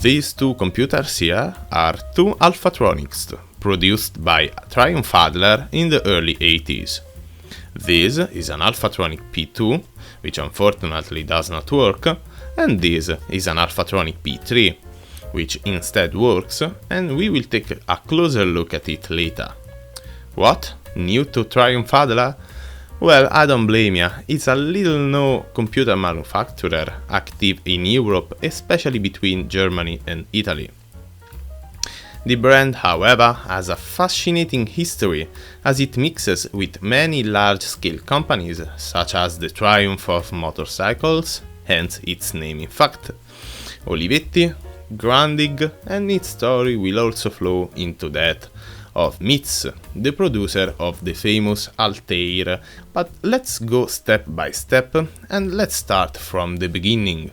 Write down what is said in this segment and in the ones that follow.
These two computers here are two Alphatronics, produced by Triumph Adler in the early 80s. This is an Alphatronic P2, which unfortunately does not work, and this is an Alphatronic P3, which instead works, and we will take a closer look at it later. What? New to Triumph Adler? Well, I don't blame ya, it's a little-known computer manufacturer active in Europe, especially between Germany and Italy. The brand, however, has a fascinating history, as it mixes with many large-scale companies, such as the Triumph of motorcycles, hence its name in fact, Olivetti, Grundig, and its story will also flow into that of Mitz, the producer of the famous Altair, but let's go step by step and let's start from the beginning.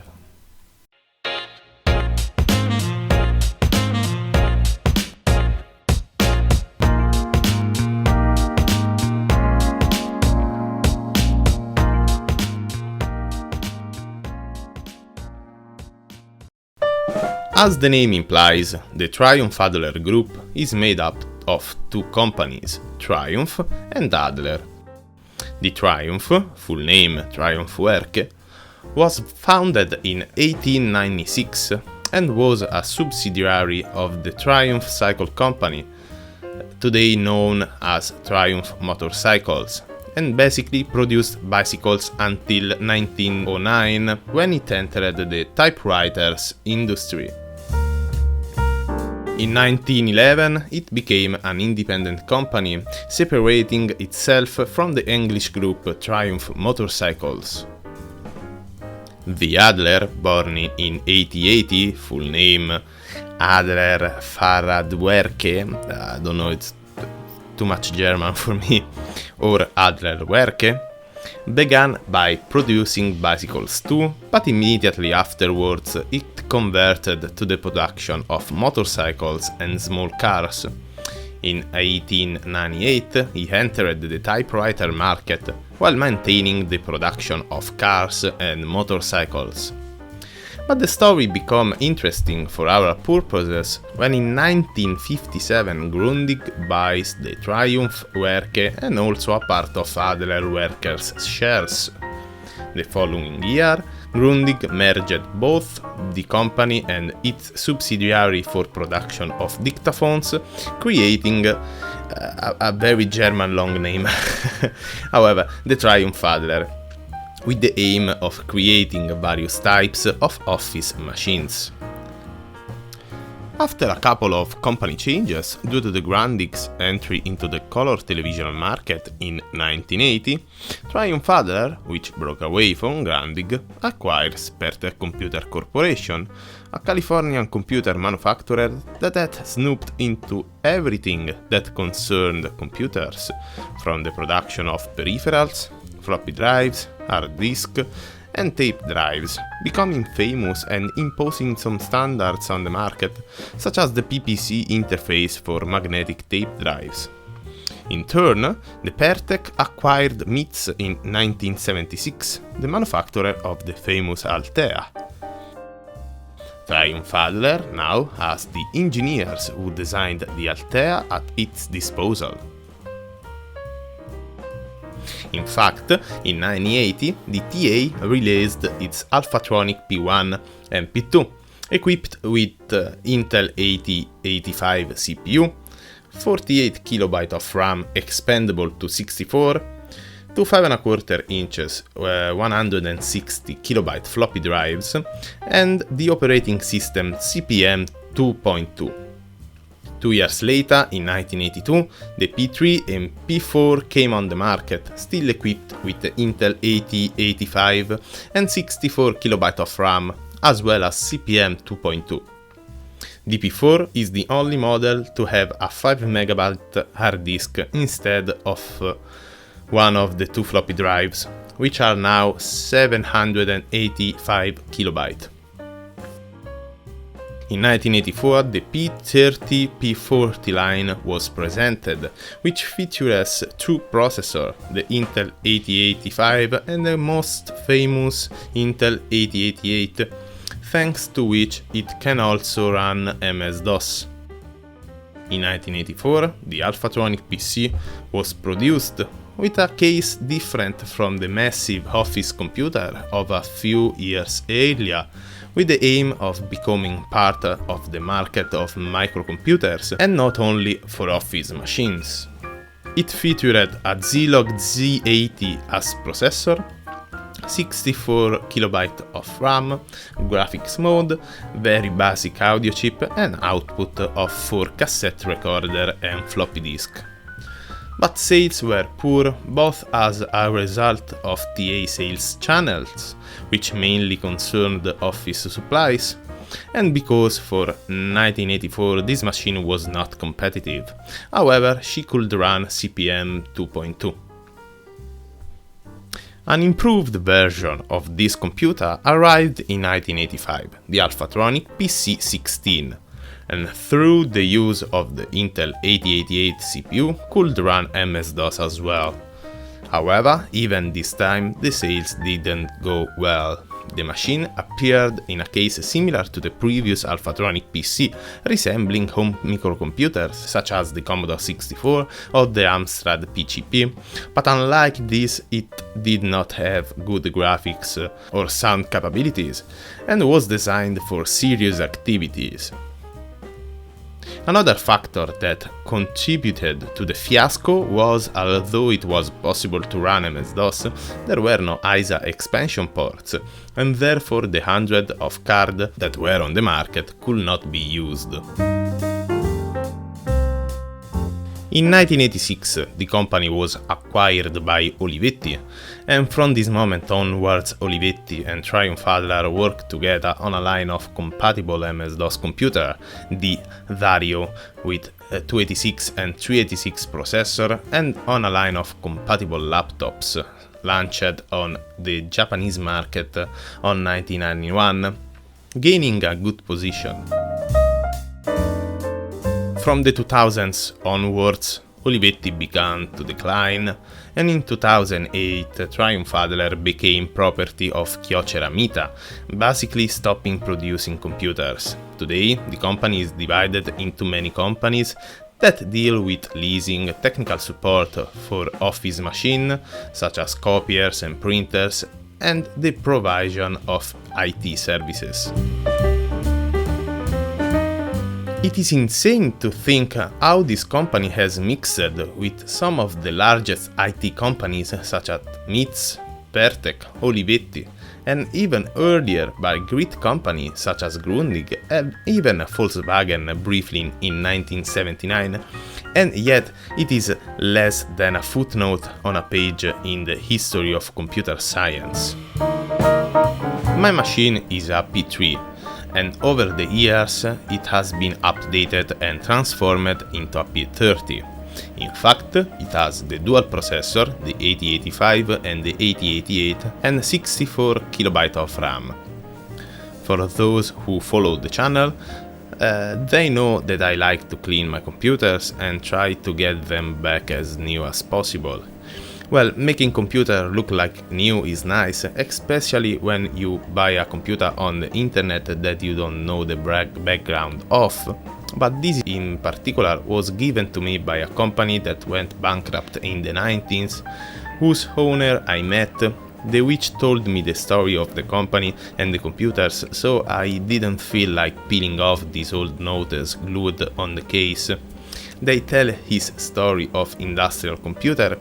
As the name implies, the Triumph Adler Group is made up of two companies, Triumph and Adler. The Triumph, full name Triumph Werke, was founded in 1896 and was a subsidiary of the Triumph Cycle Company, today known as Triumph Motorcycles, and basically produced bicycles until 1909 when it entered the typewriters industry. In 1911, it became an independent company, separating itself from the English group Triumph Motorcycles. The Adler, born in 1880, full name Adler Fahrradwerke, I don't know, it's too much German for me, or Adler Werke, began by producing bicycles too, but immediately afterwards it converted to the production of motorcycles and small cars. In 1898 he entered the typewriter market while maintaining the production of cars and motorcycles. But the story became interesting for our purposes when in 1957 Grundig buys the Triumph Werke and also a part of Adler Werke's shares. The following year, Grundig merged both the company and its subsidiary for production of dictaphones, creating a very German long name. However, the Triumph Adler, with the aim of creating various types of office machines. After a couple of company changes due to the Grundig's entry into the color television market in 1980, Triumph Adler, which broke away from Grundig, acquired Spertek Computer Corporation, a Californian computer manufacturer that had snooped into everything that concerned computers, from the production of peripherals, floppy drives, hard disk, and tape drives, becoming famous and imposing some standards on the market, such as the PPC interface for magnetic tape drives. In turn, the Pertec acquired Mitz in 1976, the manufacturer of the famous Altea. Triumph Adler now has the engineers who designed the Altea at its disposal. In fact, in 1980, the TA released its Alphatronic P1 and P2, equipped with Intel 8085 CPU, 48 KB of RAM expandable to 64, two 5¼ inches 160 KB floppy drives, and the operating system CP/M 2.2. 2 years later, in 1982, the P3 and P4 came on the market, still equipped with the Intel 8085 and 64 KB of RAM, as well as CP/M 2.2. The P4 is the only model to have a 5 MB hard disk instead of one of the two floppy drives, which are now 785 KB. In 1984, the P30 P40 line was presented, which features two processors, the Intel 8085 and the most famous Intel 8088, thanks to which it can also run MS-DOS. In 1984, the Alphatronic PC was produced with a case different from the massive office computer of a few years earlier, with the aim of becoming part of the market of microcomputers and not only for office machines. It featured a Zilog Z80 as processor, 64 KB of RAM, graphics mode, very basic audio chip and output of 4 cassette recorder and floppy disk. But sales were poor both as a result of TA sales channels, which mainly concerned office supplies, and because for 1984 this machine was not competitive. However, she could run CP/M 2.2. An improved version of this computer arrived in 1985, the Alphatronic PC-16, and through the use of the Intel 8088 CPU could run MS-DOS as well. However, even this time the sales didn't go well. The machine appeared in a case similar to the previous Alphatronic PC, resembling home microcomputers such as the Commodore 64 or the Amstrad PCP, but unlike this it did not have good graphics or sound capabilities, and was designed for serious activities. Another factor that contributed to the fiasco was, although it was possible to run MS-DOS, there were no ISA expansion ports, and therefore the hundreds of cards that were on the market could not be used. In 1986, the company was acquired by Olivetti, and from this moment onwards Olivetti and Triumph Adler worked together on a line of compatible MS-DOS computer, the Vario, with 286 and 386 processor, and on a line of compatible laptops, launched on the Japanese market on 1991, gaining a good position. From the 2000s onwards, Olivetti began to decline, and in 2008 Triumph Adler became property of Kyoceramita, basically stopping producing computers. Today, the company is divided into many companies that deal with leasing, technical support for office machines, such as copiers and printers, and the provision of IT services. It is insane to think how this company has mixed with some of the largest IT companies such as MITS, Pertec, Olivetti, and even earlier by great companies such as Grundig and even Volkswagen briefly in 1979, and yet it is less than a footnote on a page in the history of computer science. My machine is a P3, and over the years it has been updated and transformed into a P30. In fact, it has the dual processor, the 8085 and the 8088, and 64 KB of RAM. For those who follow the channel, they know that I like to clean my computers and try to get them back as new as possible. Well, making computer look like new is nice, especially when you buy a computer on the internet that you don't know the background of, but this in particular was given to me by a company that went bankrupt in the 90s, whose owner I met, the which told me the story of the company and the computers, so I didn't feel like peeling off these old notes glued on the case. They tell his story of industrial computer,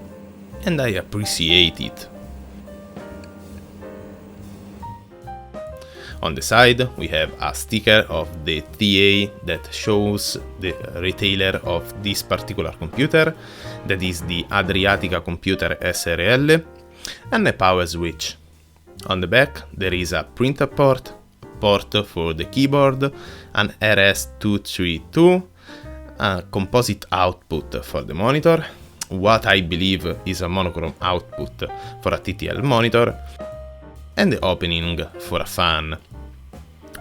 and I appreciate it. On the side, we have a sticker of the TA that shows the retailer of this particular computer, that is the Adriatica Computer SRL, and a power switch. On the back, there is a printer port for the keyboard, an RS-232, a composite output for the monitor, what I believe is a monochrome output for a TTL monitor, and the opening for a fan.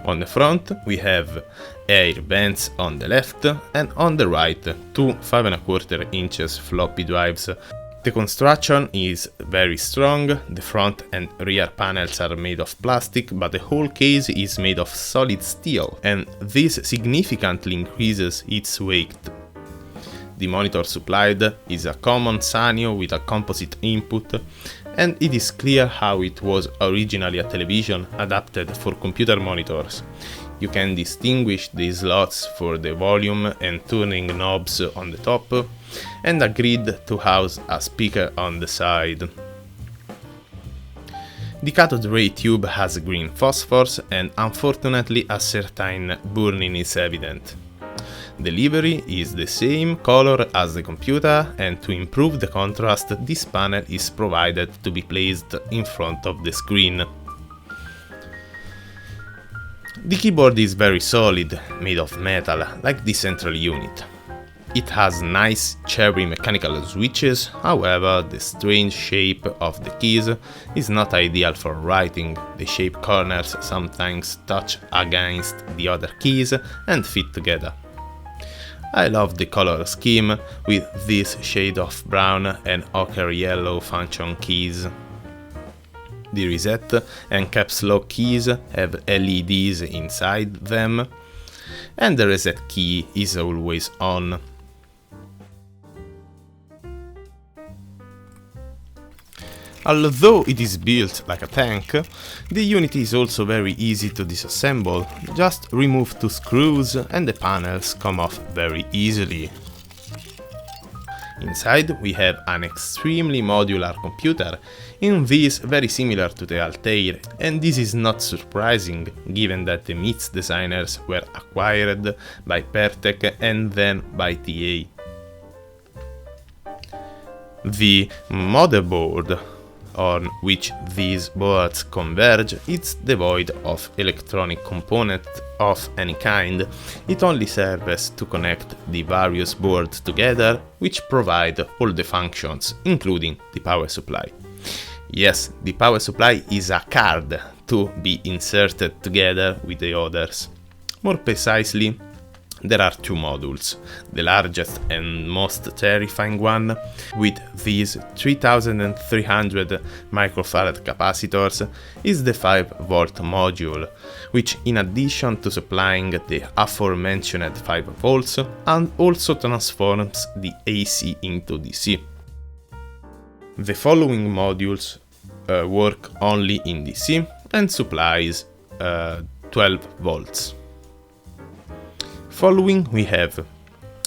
On the front we have air vents on the left, and on the right two 5¼ inches floppy drives The construction is very strong, the front and rear panels are made of plastic, but the whole case is made of solid steel, and this significantly increases its weight. The monitor supplied is a common Sanyo with a composite input, and it is clear how it was originally a television adapted for computer monitors. You can distinguish the slots for the volume and tuning knobs on the top, and a grid to house a speaker on the side. The cathode ray tube has green phosphors, and unfortunately a certain burning is evident. The livery is the same color as the computer, and to improve the contrast, this panel is provided to be placed in front of the screen. The keyboard is very solid, made of metal, like the central unit. It has nice cherry mechanical switches, however, the strange shape of the keys is not ideal for writing. The shape corners sometimes touch against the other keys and fit together. I love the color scheme with this shade of brown and ochre yellow function keys. The reset and caps lock keys have LEDs inside them, and the reset key is always on. Although it is built like a tank, the unit is also very easy to disassemble. Just remove 2 screws and the panels come off very easily. Inside we have an extremely modular computer, in this very similar to the Altair, and this is not surprising given that the MITS designers were acquired by Pertec and then by TA. The motherboard on which these boards converge is devoid of electronic component of any kind. It only serves to connect the various boards together, which provide all the functions, including the power supply. Yes, the power supply is a card to be inserted together with the others. More precisely, there are 2 modules. The largest and most terrifying one, with these 3300 microfarad capacitors, is the 5V module, which in addition to supplying the aforementioned 5V, and also transforms the AC into DC. The following modules work only in DC and supplies 12V. Following we have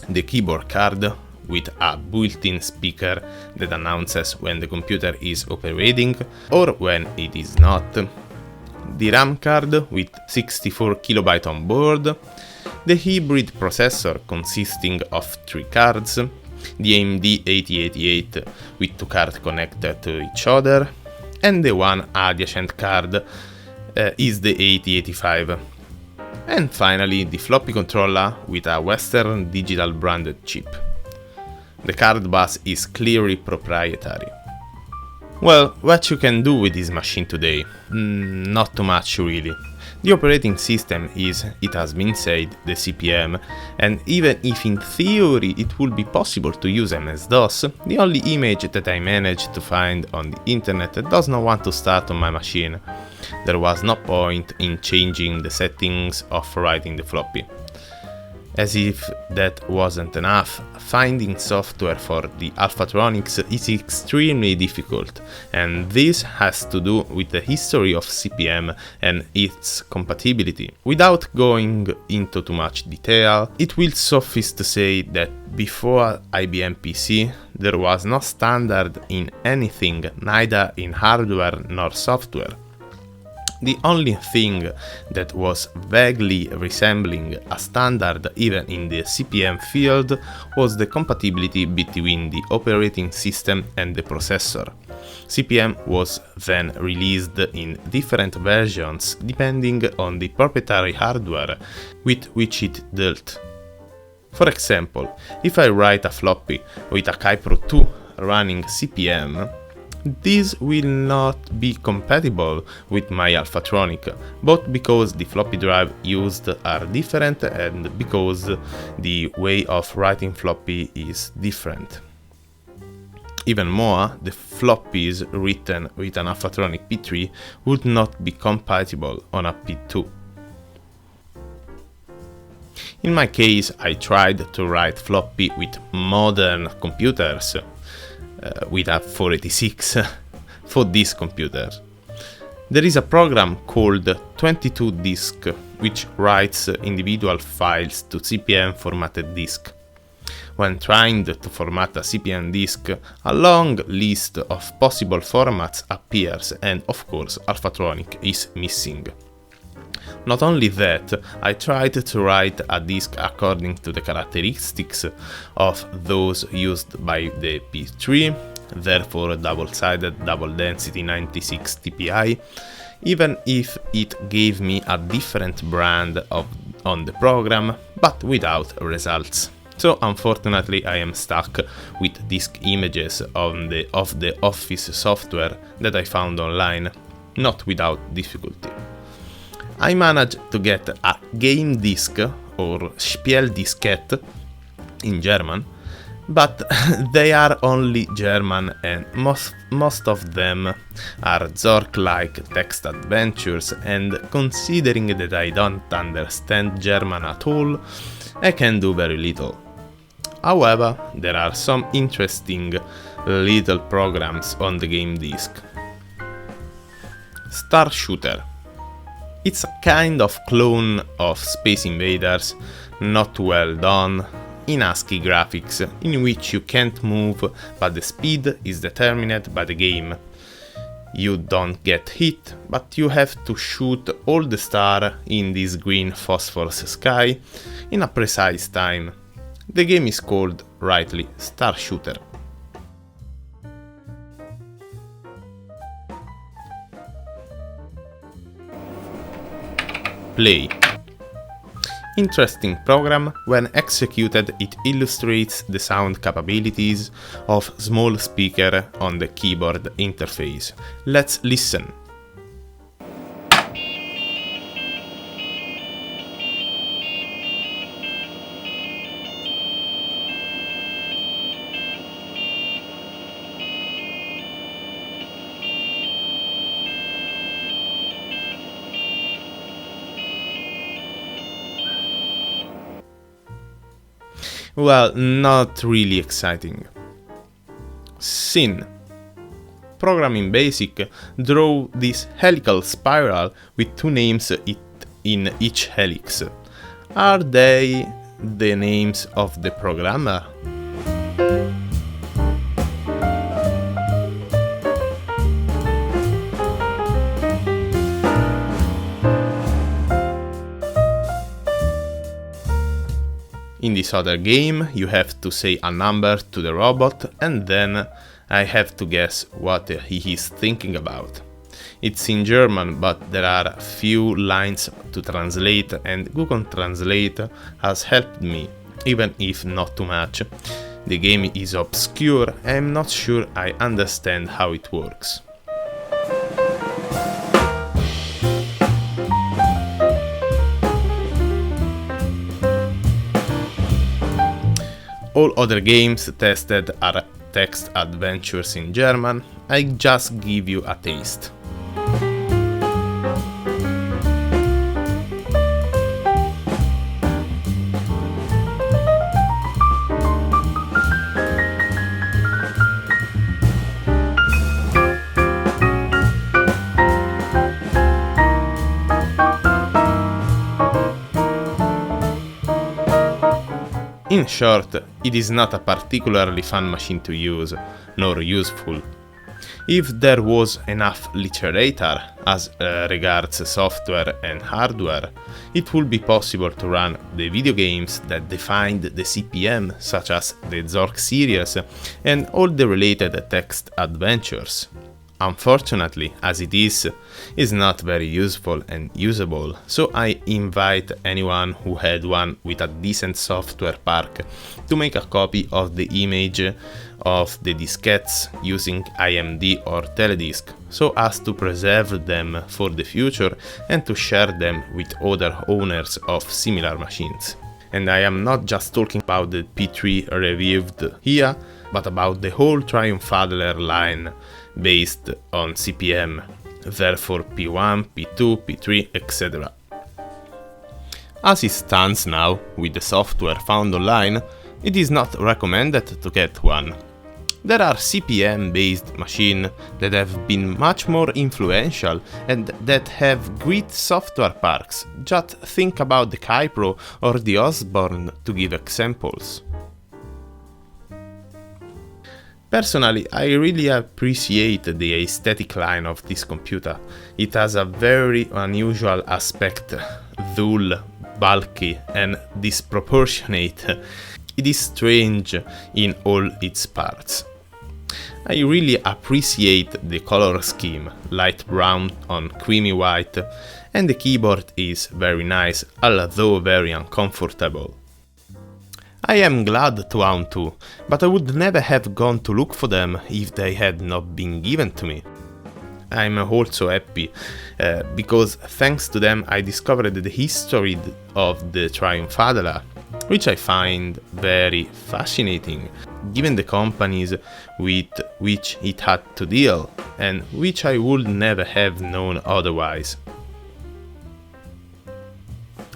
the keyboard card with a built-in speaker that announces when the computer is operating or when it is not, the RAM card with 64KB on board, the hybrid processor consisting of 3 cards, the AMD 8088 with 2 cards connected to each other, and the one adjacent card is the 8085. And finally, the floppy controller with a Western Digital branded chip. The card bus is clearly proprietary. Well, what you can do with this machine today? Not too much really. The operating system is, it has been said, the CP/M, and even if in theory it would be possible to use MS-DOS, the only image that I managed to find on the internet does not want to start on my machine. There was no point in changing the settings of writing the floppy. As if that wasn't enough, finding software for the Alphatronics is extremely difficult, and this has to do with the history of CP/M and its compatibility. Without going into too much detail, it will suffice to say that before IBM PC, there was no standard in anything, neither in hardware nor software. The only thing that was vaguely resembling a standard even in the CP/M field was the compatibility between the operating system and the processor. CP/M was then released in different versions depending on the proprietary hardware with which it dealt. For example, if I write a floppy with a Kypro 2 running CP/M, this will not be compatible with my Alphatronic, both because the floppy drive used are different and because the way of writing floppy is different. Even more, the floppies written with an Alphatronic P3 would not be compatible on a P2. In my case, I tried to write floppy with modern computers, with a 486 for these computers. There is a program called 22disk, which writes individual files to CP/M formatted disk. When trying to format a CP/M disk, a long list of possible formats appears, and of course Alphatronic is missing. Not only that, I tried to write a disk according to the characteristics of those used by the P3, therefore double-sided, double-density 96 TPI, even if it gave me a different brand on the program, but without results. So unfortunately I am stuck with disk images of the Office software that I found online, not without difficulty. I managed to get a game disk, or Spieldiskette in German, but they are only German, and most of them are Zork-like text adventures, and considering that I don't understand German at all, I can do very little. However, there are some interesting little programs on the game disk. Star Shooter. It's a kind of clone of Space Invaders, not well done, in ASCII graphics, in which you can't move, but the speed is determined by the game. You don't get hit, but you have to shoot all the stars in this green phosphorus sky in a precise time. The game is called, rightly, Star Shooter. Play. Interesting program. When executed, it illustrates the sound capabilities of small speaker on the keyboard interface. Let's listen. Well, not really exciting. Sin. Program in BASIC draw this helical spiral with two names in each helix. Are they the names of the programmer? In this other game, you have to say a number to the robot, and then I have to guess what he is thinking about. It's in German, but there are a few lines to translate, and Google Translate has helped me, even if not too much. The game is obscure, I'm not sure I understand how it works. All other games tested are text adventures in German. I just give you a taste. In short, it is not a particularly fun machine to use, nor useful. If there was enough literature as regards software and hardware, it would be possible to run the video games that defined the CP/M, such as the Zork series and all the related text adventures. Unfortunately, as it is not very useful and usable, so I invite anyone who had one with a decent software park to make a copy of the image of the diskettes using IMD or Teledisk, so as to preserve them for the future and to share them with other owners of similar machines. And I am not just talking about the P3 reviewed here, but about the whole Triumph Adler line based on CP/M, therefore P1, P2, P3, etc. As it stands now, with the software found online, it is not recommended to get one. There are CP/M based machines that have been much more influential and that have great software parks. Just think about the Kypro or the Osborne to give examples. Personally, I really appreciate the aesthetic line of this computer. It has a very unusual aspect, dull, bulky and disproportionate. It is strange in all its parts. I really appreciate the color scheme, light brown on creamy white, and the keyboard is very nice, although very uncomfortable. I am glad to own two, but I would never have gone to look for them if they had not been given to me. I'm also happy because thanks to them I discovered the history of the Triumph Adler, which I find very fascinating, given the companies with which it had to deal, and which I would never have known otherwise.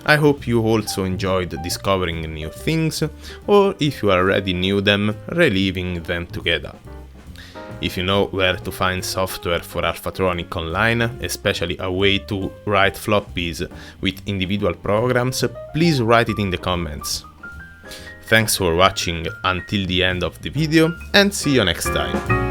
I hope you also enjoyed discovering new things, or if you already knew them, reliving them together. If you know where to find software for Alphatronic online, especially a way to write floppies with individual programs, please write it in the comments. Thanks for watching until the end of the video, and see you next time.